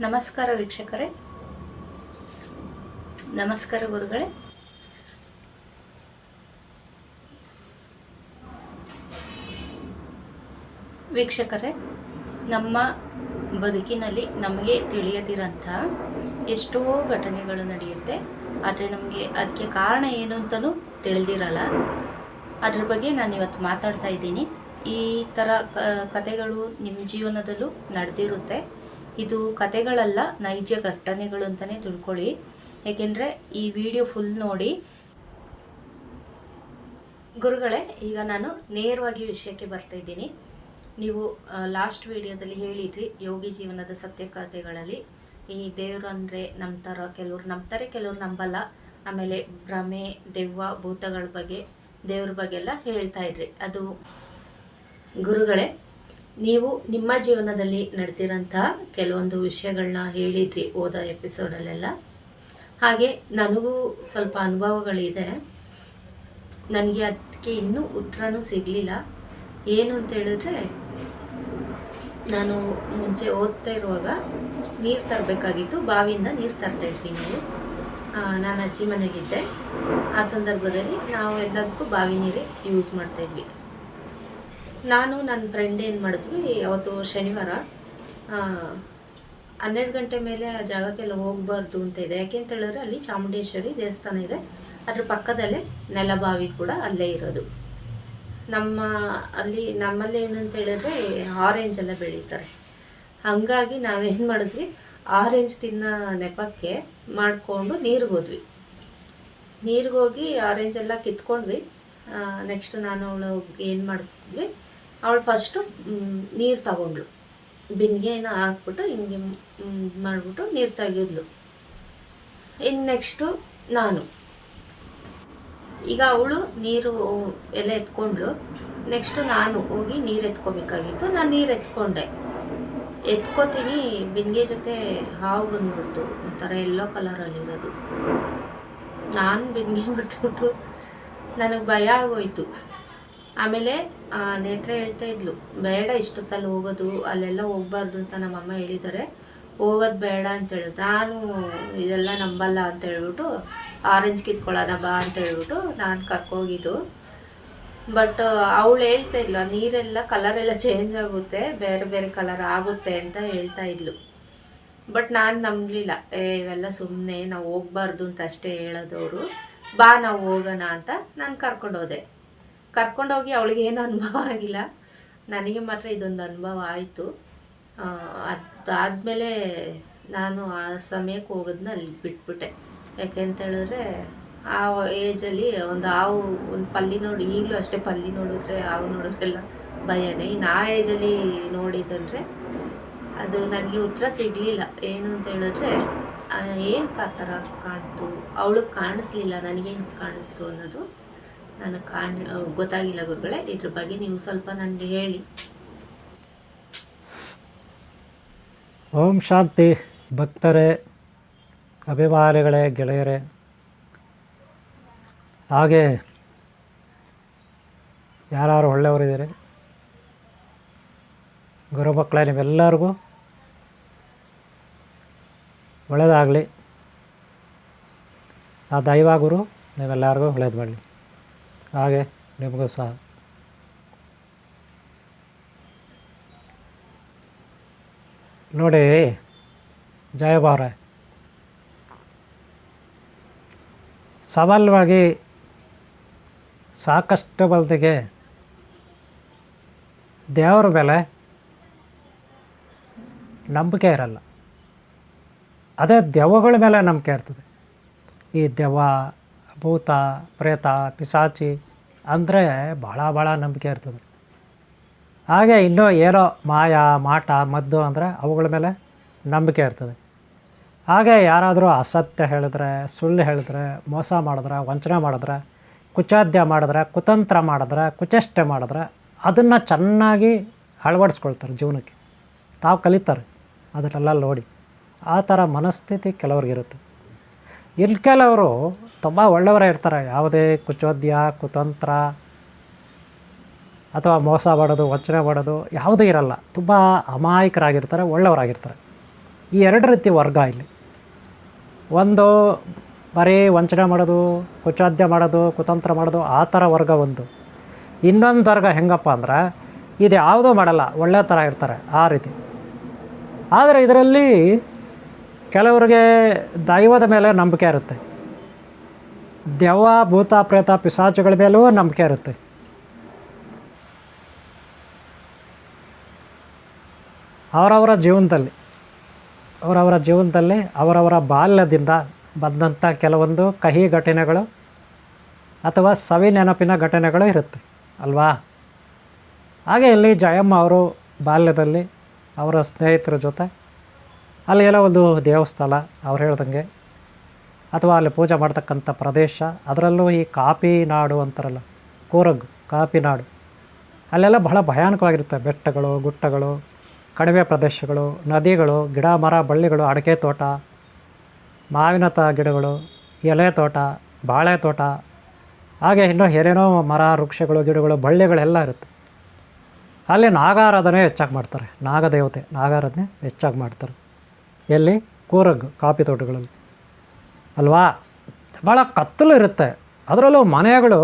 ನಮಸ್ಕಾರ ವೀಕ್ಷಕರೇ, ನಮಸ್ಕಾರ ಗುರುಗಳೇ. ವೀಕ್ಷಕರೇ, ನಮ್ಮ ಬದುಕಿನಲ್ಲಿ ನಮಗೆ ತಿಳಿಯದಿರೋಂಥ ಎಷ್ಟೋ ಘಟನೆಗಳು ನಡೆಯುತ್ತೆ. ಆದರೆ ನಮಗೆ ಅದಕ್ಕೆ ಕಾರಣ ಏನು ಅಂತಲೂ ತಿಳಿದಿರಲ್ಲ. ಅದ್ರ ಬಗ್ಗೆ ನಾನು ಇವತ್ತು ಮಾತಾಡ್ತಾ ಇದ್ದೀನಿ. ಈ ಥರ ಕಥೆಗಳು ನಿಮ್ಮ ಜೀವನದಲ್ಲೂ ನಡೆದಿರುತ್ತೆ. ಇದು ಕಥೆಗಳಲ್ಲ, ನೈಜ ಘಟನೆಗಳು ಅಂತಲೇ ತಿಳ್ಕೊಳ್ಳಿ. ಏಕೆಂದರೆ ಈ ವಿಡಿಯೋ ಫುಲ್ ನೋಡಿ. ಗುರುಗಳೇ, ಈಗ ನಾನು ನೇರವಾಗಿ ವಿಷಯಕ್ಕೆ ಬರ್ತಾ ಇದ್ದೀನಿ. ನೀವು ಲಾಸ್ಟ್ ವಿಡಿಯೋದಲ್ಲಿ ಹೇಳಿದ್ರಿ, ಯೋಗಿ ಜೀವನದ ಸತ್ಯ ಕಥೆಗಳಲ್ಲಿ ಈ ದೇವರು ಅಂದರೆ ನಂಬ್ತಾರ, ಕೆಲವ್ರು ನಂಬ್ತಾರೆ, ಕೆಲವ್ರು ನಂಬಲ್ಲ. ಆಮೇಲೆ ಭ್ರಮೆ, ದೆವ್ವ, ಭೂತಗಳ ಬಗ್ಗೆ, ದೇವ್ರ ಬಗ್ಗೆ ಎಲ್ಲ ಹೇಳ್ತಾ ಇದ್ರಿ. ಅದು ಗುರುಗಳೇ, ನೀವು ನಿಮ್ಮ ಜೀವನದಲ್ಲಿ ನಡೆದಿರೋಂಥ ಕೆಲವೊಂದು ವಿಷಯಗಳನ್ನ ಹೇಳಿದ್ರಿ ಹೋದ ಎಪಿಸೋಡಲ್ಲೆಲ್ಲ. ಹಾಗೆ ನನಗೂ ಸ್ವಲ್ಪ ಅನುಭವಗಳಿದೆ. ನನಗೆ ಅದಕ್ಕೆ ಇನ್ನೂ ಉತ್ತರನೂ ಸಿಗಲಿಲ್ಲ. ಏನು ಅಂತ ಹೇಳಿದ್ರೆ, ನಾನು ಮುಂಚೆ ಓದ್ತಾ ಇರುವಾಗ ನೀರು ತರಬೇಕಾಗಿತ್ತು. ಬಾವಿಯಿಂದ ನೀರು ತರ್ತಾಯಿದ್ವಿ ನಾವು. ನಾನು ಅಜ್ಜಿ ಮನೆಗಿದ್ದೆ. ಆ ಸಂದರ್ಭದಲ್ಲಿ ನಾವು ಎಲ್ಲದಕ್ಕೂ ಬಾವಿ ನೀರೇ ಯೂಸ್ ಮಾಡ್ತಾಯಿದ್ವಿ. ನಾನು ನನ್ನ ಫ್ರೆಂಡ್ ಏನು ಮಾಡಿದ್ವಿ, ಅವತ್ತು ಶನಿವಾರ 12 ಗಂಟೆ ಮೇಲೆ ಆ ಜಾಗಕ್ಕೆಲ್ಲ ಹೋಗಬಾರ್ದು ಅಂತ ಇದೆ. ಯಾಕೆ ಅಂತ ಹೇಳಿದ್ರೆ ಅಲ್ಲಿ ಚಾಮುಂಡೇಶ್ವರಿ ದೇವಸ್ಥಾನ ಇದೆ. ಅದ್ರ ಪಕ್ಕದಲ್ಲೇ ನೆಲಬಾವಿ ಕೂಡ ಅಲ್ಲೇ ಇರೋದು. ನಮ್ಮಲ್ಲಿ ಏನಂತ ಹೇಳಿದ್ರೆ ಆರೆಂಜ್ ಎಲ್ಲ ಬೆಳೀತಾರೆ. ಹಾಗಾಗಿ ನಾವೇನು ಮಾಡಿದ್ವಿ, ಆರೆಂಜ್ ತಿನ್ನೋ ನೆಪಕ್ಕೆ ಮಾಡಿಕೊಂಡು ನೀರಿಗೋದ್ವಿ. ನೀರಿಗೋಗಿ ಆರೆಂಜ್ ಎಲ್ಲ ಕಿತ್ಕೊಂಡ್ವಿ. ನೆಕ್ಸ್ಟ್ ನಾನು ಅವಳು ಏನು ಮಾಡಿದ್ವಿ, ಅವಳು ಫಸ್ಟು ನೀರು ತಗೊಂಡ್ಳು. ಬಿಂದಿಗೆನ ಹಾಕ್ಬಿಟ್ಟು ಹಿಂಗೆ ಮಾಡಿಬಿಟ್ಟು ನೀರು ತೆಗೆದ್ಲು. ಇನ್ನು ನೆಕ್ಸ್ಟು ನಾನು, ಈಗ ಅವಳು ನೀರು ಎಲ್ಲ ಎತ್ಕೊಂಡ್ಳು. ನೆಕ್ಸ್ಟು ನಾನು ಹೋಗಿ ನೀರು ಎತ್ಕೋಬೇಕಾಗಿತ್ತು. ನಾನು ನೀರು ಎತ್ಕೋತೀನಿ, ಬಿಂದಿಗೆ ಜೊತೆ ಹಾವು ಬಂದ್ಬಿಡ್ತು, ಒಂಥರ ಎಲ್ಲೋ ಕಲರಲ್ಲಿರೋದು. ನಾನು ಬಿಂದಿಗೆ ಬಿಟ್ಬಿಟ್ಟು ನನಗೆ ಭಯ ಆಗೋಯ್ತು. ಆಮೇಲೆ ನೇತ್ರ ಹೇಳ್ತಾ ಇದ್ಲು, ಬೇಡ ಇಷ್ಟೊತ್ತಲ್ಲಿ ಹೋಗೋದು, ಅಲ್ಲೆಲ್ಲ ಹೋಗ್ಬಾರ್ದು ಅಂತ ನಮ್ಮಮ್ಮ ಹೇಳಿದ್ದಾರೆ, ಹೋಗೋದು ಬೇಡ ಅಂತೇಳಿ. ನಾನು ಇದೆಲ್ಲ ನಂಬಲ್ಲ ಅಂತ ಹೇಳ್ಬಿಟ್ಟು ಆರೆಂಜ್ ಕಿತ್ಕೊಳ್ಳೋಣ ಬಾ ಅಂತ ಹೇಳ್ಬಿಟ್ಟು ನಾನು ಕರ್ಕೋಗಿದ್ದು. ಬಟ್ ಅವಳು ಹೇಳ್ತಾ ಇದ್ಲು, ನೀರೆಲ್ಲ ಕಲರೆಲ್ಲ ಚೇಂಜ್ ಆಗುತ್ತೆ, ಬೇರೆ ಬೇರೆ ಕಲರ್ ಆಗುತ್ತೆ ಅಂತ ಹೇಳ್ತಾ ಇದ್ಲು. ಬಟ್ ನಾನು ನಂಬಲಿಲ್ಲ. ಇವೆಲ್ಲ ಸುಮ್ಮನೆ, ನಾವು ಹೋಗ್ಬಾರ್ದು ಅಂತ ಅಷ್ಟೇ ಹೇಳೋದವರು, ಬಾ ನಾವು ಹೋಗೋಣ ಅಂತ ನಾನು ಕರ್ಕೊಂಡೋಗಿ ಅವಳಿಗೇನು ಅನುಭವ ಆಗಿಲ್ಲ. ನನಗೆ ಮಾತ್ರ ಇದೊಂದು ಅನುಭವ ಆಯಿತು. ಅದಾದಮೇಲೆ ನಾನು ಆ ಸಮಯಕ್ಕೆ ಹೋಗೋದನ್ನ ಅಲ್ಲಿ ಬಿಟ್ಬಿಟ್ಟೆ. ಯಾಕೆ ಅಂತ ಹೇಳಿದ್ರೆ ಆ ಏಜಲ್ಲಿ ಒಂದು ಪಲ್ಲಿ ನೋಡಿ, ಈಗಲೂ ಅಷ್ಟೇ ಪಲ್ಲಿ ನೋಡಿದ್ರೆ, ಹಾವು ನೋಡಿದ್ರೆಲ್ಲ ಭಯನೇ. ಇನ್ನು ಆ ಏಜಲ್ಲಿ ನೋಡಿದಂದರೆ ಅದು ನನಗೆ ಉತ್ತರ ಸಿಗಲಿಲ್ಲ. ಏನು ಅಂತ ಹೇಳಿದ್ರೆ, ಏನು ಥರ ಕಾಣ್ತು, ಅವಳಿಗೆ ಕಾಣಿಸ್ಲಿಲ್ಲ, ನನಗೇನು ಕಾಣಿಸ್ತು ಅನ್ನೋದು ನನಗೆ ಗೊತ್ತಾಗಿಲ್ಲ ಗುರುಗಳೇ. ಇದ್ರ ಬಗ್ಗೆ ನೀವು ಸ್ವಲ್ಪ ನನಗೆ ಹೇಳಿ. ಓಂ ಶಾಂತಿ. ಭಕ್ತರೇ, ಅಭಿಮಾನಿಗಳೇ, ಗೆಳೆಯರೇ, ಹಾಗೆ ಯಾರು ಒಳ್ಳೆಯವರಿದ್ದೀರಿ ಗುರು ಮಕ್ಕಳೇ, ನೀವೆಲ್ಲರಿಗೂ ಒಳ್ಳೆಯದಾಗಲಿ. ಆ ದೈವ ಗುರು ನೀವೆಲ್ಲರಿಗೂ ಒಳ್ಳೇದು ಮಾಡಲಿ. ಹಾಗೆ ನಿಮಗೂ ಸಹ. ನೋಡಿ ಜಯಭಾರ, ಸವಾಲವಾಗಿ ಸಾಕಷ್ಟು ಬಲ್ದಿಗೆ ದೇವರ ಮೇಲೆ ನಂಬಿಕೆ ಇರಲ್ಲ. ಅದೇ ದೆವ್ವಗಳ ಮೇಲೆ ನಂಬಿಕೆ ಇರ್ತದೆ. ಈ ದೆವ್ವ, ಭೂತ, ಪ್ರೇತ, ಪಿಶಾಚಿ ಅಂದರೆ ಭಾಳ ನಂಬಿಕೆ ಇರ್ತದೆ. ಹಾಗೆ ಇನ್ನೂ ಏನೋ ಮಾಯ, ಮಾಟ, ಮದ್ದು ಅಂದರೆ ಅವುಗಳ ಮೇಲೆ ನಂಬಿಕೆ ಇರ್ತದೆ. ಹಾಗೆ ಯಾರಾದರೂ ಅಸತ್ಯ ಹೇಳಿದ್ರೆ, ಸುಳ್ಳು ಹೇಳಿದ್ರೆ, ಮೋಸ ಮಾಡಿದ್ರೆ, ವಂಚನೆ ಮಾಡಿದ್ರೆ, ಕುಚಾದ್ಯ ಮಾಡಿದ್ರೆ, ಕುತಂತ್ರ ಮಾಡಿದ್ರೆ, ಕುಚೇಷ್ಟೆ ಮಾಡಿದ್ರೆ ಅದನ್ನು ಚೆನ್ನಾಗಿ ಅಳವಡಿಸ್ಕೊಳ್ತಾರೆ ಜೀವನಕ್ಕೆ. ತಾವು ಕಲಿತಾರೆ ಅದನ್ನೆಲ್ಲ ನೋಡಿ. ಆ ಥರ ಮನಸ್ಥಿತಿ ಕೆಲವ್ರಿಗಿರುತ್ತೆ. ಕೆಲವರು ತುಂಬ ಒಳ್ಳೆಯವರೇ ಇರ್ತಾರೆ. ಯಾವುದೇ ಕುಚೋದ್ಯ, ಕುತಂತ್ರ ಅಥವಾ ಮೋಸ ಮಾಡೋದು, ವಂಚನೆ ಮಾಡೋದು ಯಾವುದೂ ಇರಲ್ಲ. ತುಂಬ ಅಮಾಯಕರಾಗಿರ್ತಾರೆ, ಒಳ್ಳೆಯವರಾಗಿರ್ತಾರೆ. ಈ ಎರಡು ರೀತಿ ವರ್ಗ ಇಲ್ಲಿ. ಒಂದು ಬರೀ ವಂಚನೆ ಮಾಡೋದು, ಕುಚಾದ್ಯ ಮಾಡೋದು, ಕುತಂತ್ರ ಮಾಡೋದು, ಆ ಥರ ವರ್ಗ ಒಂದು. ಇನ್ನೊಂದು ವರ್ಗ ಹೆಂಗಪ್ಪ ಅಂದ್ರೆ ಇದು ಯಾವುದೂ ಮಾಡಲ್ಲ, ಒಳ್ಳೆ ಥರ ಇರ್ತಾರೆ ಆ ರೀತಿ. ಆದರೆ ಇದರಲ್ಲಿ ಕೆಲವರಿಗೆ ದೈವದ ಮೇಲೆ ನಂಬಿಕೆ ಇರುತ್ತೆ, ದೆವ್ವ ಭೂತ ಪ್ರೇತ ಪಿಶಾಚುಗಳ ಮೇಲೂ ನಂಬಿಕೆ ಇರುತ್ತೆ. ಅವರವರ ಜೀವನದಲ್ಲಿ ಅವರವರ ಬಾಲ್ಯದಿಂದ ಬಂದಂಥ ಕೆಲವೊಂದು ಕಹಿ ಘಟನೆಗಳು ಅಥವಾ ಸವಿ ನೆನಪಿನ ಘಟನೆಗಳು ಇರುತ್ತೆ ಅಲ್ವಾ. ಹಾಗೆ ಇಲ್ಲಿ ಜಯಮ್ಮ ಅವರು ಬಾಲ್ಯದಲ್ಲಿ ಅವರ ಸ್ನೇಹಿತರ ಜೊತೆ ಅಲ್ಲಿ ಎಲ್ಲ ಒಂದು ದೇವಸ್ಥಾನ ಅವ್ರು ಹೇಳ್ದಂಗೆ, ಅಥವಾ ಅಲ್ಲಿ ಪೂಜೆ ಮಾಡ್ತಕ್ಕಂಥ ಪ್ರದೇಶ, ಅದರಲ್ಲೂ ಈ ಕಾಫಿ ನಾಡು ಅಂತಾರಲ್ಲ, ಕೂರಗ್ ಕಾಫಿ ನಾಡು, ಅಲ್ಲೆಲ್ಲ ಬಹಳ ಭಯಾನಕವಾಗಿರುತ್ತೆ. ಬೆಟ್ಟಗಳು, ಗುಟ್ಟಗಳು, ಕಣಿವೆ ಪ್ರದೇಶಗಳು, ನದಿಗಳು, ಗಿಡ ಮರ ಬಳ್ಳಿಗಳು, ಅಡಿಕೆ ತೋಟ, ಮಾವಿನ ಗಿಡಗಳು, ಎಲೆ ತೋಟ, ಬಾಳೆ ತೋಟ, ಹಾಗೆ ಇನ್ನೂ ಏನೇನೋ ಮರ ವೃಕ್ಷಗಳು, ಗಿಡಗಳು, ಬಳ್ಳಿಗಳೆಲ್ಲ ಇರುತ್ತೆ. ಅಲ್ಲಿ ನಾಗಾರಾಧನೆ ಹೆಚ್ಚಾಗಿ ಮಾಡ್ತಾರೆ, ನಾಗದೇವತೆ ನಾಗಾರಾಧನೆ ಹೆಚ್ಚಾಗಿ ಮಾಡ್ತಾರೆ. ಎಲ್ಲಿ? ಕೂರಗ್ ಕಾಫಿ ತೋಟಗಳಲ್ಲಿ ಅಲ್ವಾ. ಭಾಳ ಕತ್ತಲು ಇರುತ್ತೆ. ಅದರಲ್ಲೂ ಮನೆಗಳು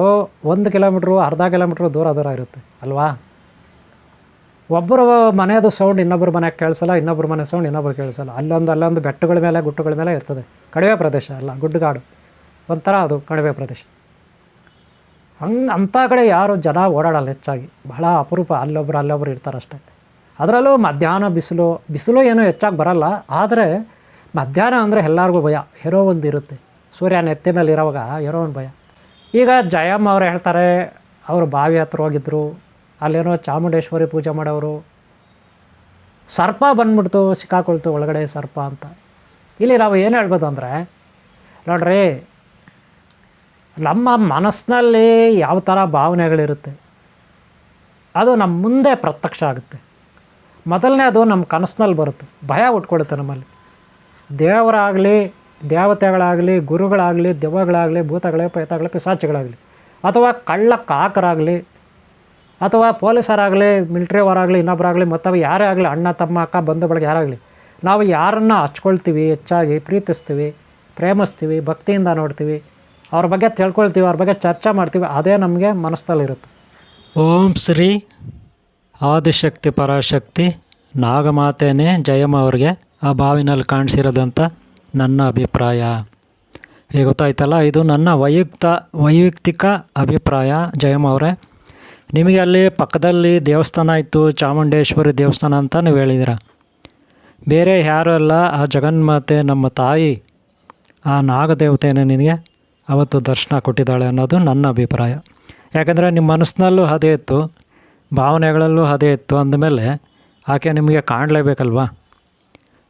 1 ಕಿಲೋಮೀಟ್ರು ಅರ್ಧ ಕಿಲೋಮೀಟ್ರು ದೂರ ಇರುತ್ತೆ ಅಲ್ವಾ. ಒಬ್ಬರು ಮನೆಯದು ಸೌಂಡ್ ಇನ್ನೊಬ್ಬರು ಮನೆಗೆ ಕೇಳಿಸಲ್ಲ, ಇನ್ನೊಬ್ಬರು ಮನೆ ಸೌಂಡ್ ಇನ್ನೊಬ್ಬರು ಕೇಳಿಸಲ್ಲ. ಅಲ್ಲೊಂದು ಬೆಟ್ಟಗಳ ಮೇಲೆ ಗುಟ್ಟಗಳ ಮೇಲೆ ಇರ್ತದೆ. ಕಣಿವೆ ಪ್ರದೇಶ ಅಲ್ಲ, ಗುಡ್ಡಗಾಡು ಒಂಥರ ಅದು ಕಣಿವೆ ಪ್ರದೇಶ. ಅಂಥ ಕಡೆ ಯಾರು ಜನ ಓಡಾಡಲ್ಲ ಹೆಚ್ಚಾಗಿ, ಬಹಳ ಅಪರೂಪ. ಅಲ್ಲೊಬ್ರು ಇರ್ತಾರೆ ಅಷ್ಟೇ. ಅದರಲ್ಲೂ ಮಧ್ಯಾಹ್ನ ಬಿಸಿಲು ಏನೂ ಹೆಚ್ಚಾಗಿ ಬರಲ್ಲ. ಆದರೆ ಮಧ್ಯಾಹ್ನ ಅಂದರೆ ಎಲ್ಲರಿಗೂ ಭಯ, ಏನೋ ಒಂದು ಇರುತ್ತೆ. ಸೂರ್ಯ ನೆತ್ತಿ ಮೇಲೆ ಇರೋವಾಗ ಏನೋ ಒಂದು ಭಯ. ಈಗ ಜಯಮ್ಮ ಅವರು ಹೇಳ್ತಾರೆ, ಅವರು ಬಾವಿ ಹತ್ರ ಹೋಗಿದ್ದರು, ಅಲ್ಲೇನೋ ಚಾಮುಂಡೇಶ್ವರಿ ಪೂಜೆ ಮಾಡೋರು, ಸರ್ಪ ಬಂದ್ಬಿಡ್ತು, ಸಿಕ್ಕಾಕೊಳ್ತು ಒಳಗಡೆ ಸರ್ಪ ಅಂತ. ಇಲ್ಲಿ ನಾವು ಏನು ಹೇಳ್ಬೋದು ಅಂದರೆ, ನೋಡ್ರಿ, ನಮ್ಮ ಮನಸ್ಸಿನಲ್ಲಿ ಯಾವ ಥರ ಭಾವನೆಗಳಿರುತ್ತೆ ಅದು ನಮ್ಮ ಮುಂದೆ ಪ್ರತ್ಯಕ್ಷ ಆಗುತ್ತೆ. ಮೊದಲನೇ ಅದು ನಮ್ಮ ಕನಸಿನಲ್ಲಿ ಬರುತ್ತೆ, ಭಯ ಉಟ್ಕೊಡುತ್ತೆ ನಮ್ಮಲ್ಲಿ. ದೇವರಾಗಲಿ, ದೇವತೆಗಳಾಗಲಿ, ಗುರುಗಳಾಗಲಿ, ದೆವ್ವಗಳಾಗಲಿ, ಭೂತಗಳೇ, ಪ್ರೇತಗಳೇ, ಪಿಶಾಚಿಗಳಾಗಲಿ, ಅಥವಾ ಕಳ್ಳ ಕಾಕರಾಗಲಿ, ಅಥವಾ ಪೊಲೀಸರಾಗಲಿ, ಮಿಲಿಟ್ರಿಯವರಾಗಲಿ, ಇನ್ನೊಬ್ಬರಾಗಲಿ, ಮತ್ತು ಯಾರೇ ಆಗಲಿ, ಅಣ್ಣ ತಮ್ಮ ಅಕ್ಕ ಬಂಧು ಬಳಗ ಯಾರಾಗಲಿ, ನಾವು ಯಾರನ್ನು ಹಚ್ಕೊಳ್ತೀವಿ, ಹೆಚ್ಚಾಗಿ ಪ್ರೀತಿಸ್ತೀವಿ, ಪ್ರೇಮಿಸ್ತೀವಿ, ಭಕ್ತಿಯಿಂದ ನೋಡ್ತೀವಿ, ಅವ್ರ ಬಗ್ಗೆ ತಿಳ್ಕೊಳ್ತೀವಿ, ಅವ್ರ ಬಗ್ಗೆ ಚರ್ಚೆ ಮಾಡ್ತೀವಿ, ಅದೇ ನಮಗೆ ಮನಸ್ಸಲ್ಲಿರುತ್ತೆ. ಓಂ ಶ್ರೀ ಆದಿಶಕ್ತಿ ಪರಾಶಕ್ತಿ ನಾಗಮಾತೆಯೇ ಜಯಮ್ಮ ಅವ್ರಿಗೆ ಆ ಬಾವಿನಲ್ಲಿ ಕಾಣಿಸಿರೋದಂತ ನನ್ನ ಅಭಿಪ್ರಾಯ. ಈಗ ಗೊತ್ತಾಯ್ತಲ್ಲ, ಇದು ನನ್ನ ವೈಯಕ್ತಿಕ ಅಭಿಪ್ರಾಯ. ಜಯಮ್ಮ ಅವರೇ, ನಿಮಗೆ ಅಲ್ಲಿ ಪಕ್ಕದಲ್ಲಿ ದೇವಸ್ಥಾನ ಇತ್ತು, ಚಾಮುಂಡೇಶ್ವರಿ ದೇವಸ್ಥಾನ ಅಂತ ನೀವು ಹೇಳಿದ್ದೀರ. ಬೇರೆ ಯಾರೂ ಅಲ್ಲ, ಆ ಜಗನ್ಮಾತೆ ನಮ್ಮ ತಾಯಿ, ಆ ನಾಗದೇವತೆಯೇ ನಿನಗೆ ಅವತ್ತು ದರ್ಶನ ಕೊಟ್ಟಿದ್ದಾಳೆ ಅನ್ನೋದು ನನ್ನ ಅಭಿಪ್ರಾಯ. ಯಾಕಂದರೆ ನಿಮ್ಮ ಮನಸ್ಸಿನಲ್ಲೂ ಅದೇ ಇತ್ತು, ಭಾವನೆಗಳಲ್ಲೂ ಅದೇ ಇತ್ತು ಅಂದಮೇಲೆ ಆಕೆ ನಿಮಗೆ ಕಾಣಲೇಬೇಕಲ್ವಾ.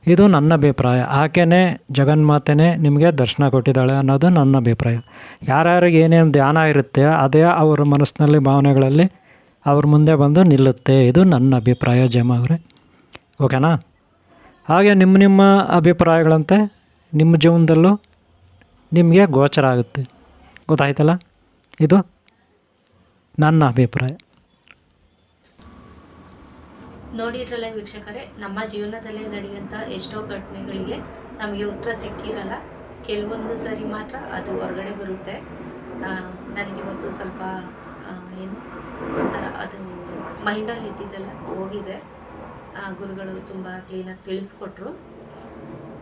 ಇದು ನನ್ನ ಅಭಿಪ್ರಾಯ. ಆಕೆನೇ ಜಗನ್ಮಾತೆನೇ ನಿಮಗೆ ದರ್ಶನ ಕೊಟ್ಟಿದ್ದಾಳೆ ಅನ್ನೋದು ನನ್ನ ಅಭಿಪ್ರಾಯ. ಯಾರ್ಯಾರಿಗೆ ಏನೇನು ಧ್ಯಾನ ಇರುತ್ತೆ ಅದೇ ಅವ್ರ ಮನಸ್ಸಿನಲ್ಲಿ, ಭಾವನೆಗಳಲ್ಲಿ ಅವ್ರ ಮುಂದೆ ಬಂದು ನಿಲ್ಲುತ್ತೆ. ಇದು ನನ್ನ ಅಭಿಪ್ರಾಯ ಜಯಮ್ಮ ಅವರೇ, ಓಕೆನಾ. ಹಾಗೆ ನಿಮ್ಮ ಅಭಿಪ್ರಾಯಗಳಂತೆ ನಿಮ್ಮ ಜೀವನದಲ್ಲೂ ನಿಮಗೆ ಗೋಚರ ಆಗುತ್ತೆ. ಗೊತ್ತಾಯ್ತಲ್ಲ, ಇದು ನನ್ನ ಅಭಿಪ್ರಾಯ. ನೋಡಿದ್ರಲ್ಲ ವೀಕ್ಷಕರೇ, ನಮ್ಮ ಜೀವನದಲ್ಲಿ ನಡೆಯುವಂಥ ಎಷ್ಟೋ ಘಟನೆಗಳಿಗೆ ನಮಗೆ ಉತ್ತರ ಸಿಕ್ಕಿರಲ್ಲ. ಕೆಲವೊಂದು ಸರಿ ಮಾತ್ರ ಅದು ಹೊರಗಡೆ ಬರುತ್ತೆ. ನನಗಿವತ್ತು ಸ್ವಲ್ಪ ಏನು ಒಂಥರ ಅದು ಮೈಂಡಲ್ಲಿ ಇದ್ದಿದ್ದೆಲ್ಲ ಹೋಗಿದೆ. ಗುರುಗಳು ತುಂಬ ಕ್ಲೀನಾಗಿ ತಿಳಿಸ್ಕೊಟ್ರು.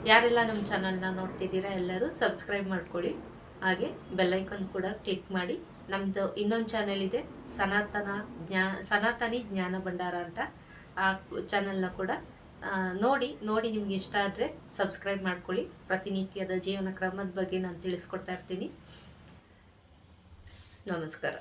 ಯಾರೆಲ್ಲ ನಮ್ಮ ಚಾನಲ್ನ ನೋಡ್ತಿದ್ದೀರಾ ಎಲ್ಲರೂ ಸಬ್ಸ್ಕ್ರೈಬ್ ಮಾಡ್ಕೊಳ್ಳಿ. ಹಾಗೆ ಬೆಲ್ಲೈಕನ್ ಕೂಡ ಕ್ಲಿಕ್ ಮಾಡಿ. ನಮ್ಮದು ಇನ್ನೊಂದು ಚಾನೆಲ್ ಇದೆ, ಸನಾತನಿ ಜ್ಞಾನ ಭಂಡಾರ ಅಂತ. ಆ ಚಾನಲ್ನ ಕೂಡ ನೋಡಿ ನಿಮ್ಗೆ ಇಷ್ಟ ಆದರೆ ಸಬ್ಸ್ಕ್ರೈಬ್ ಮಾಡ್ಕೊಳ್ಳಿ. ಪ್ರತಿನಿತ್ಯದ ಜೀವನ ಕ್ರಮದ ಬಗ್ಗೆ ನಾನು ತಿಳಿಸ್ಕೊಡ್ತಾ ಇರ್ತೀನಿ. ನಮಸ್ಕಾರ.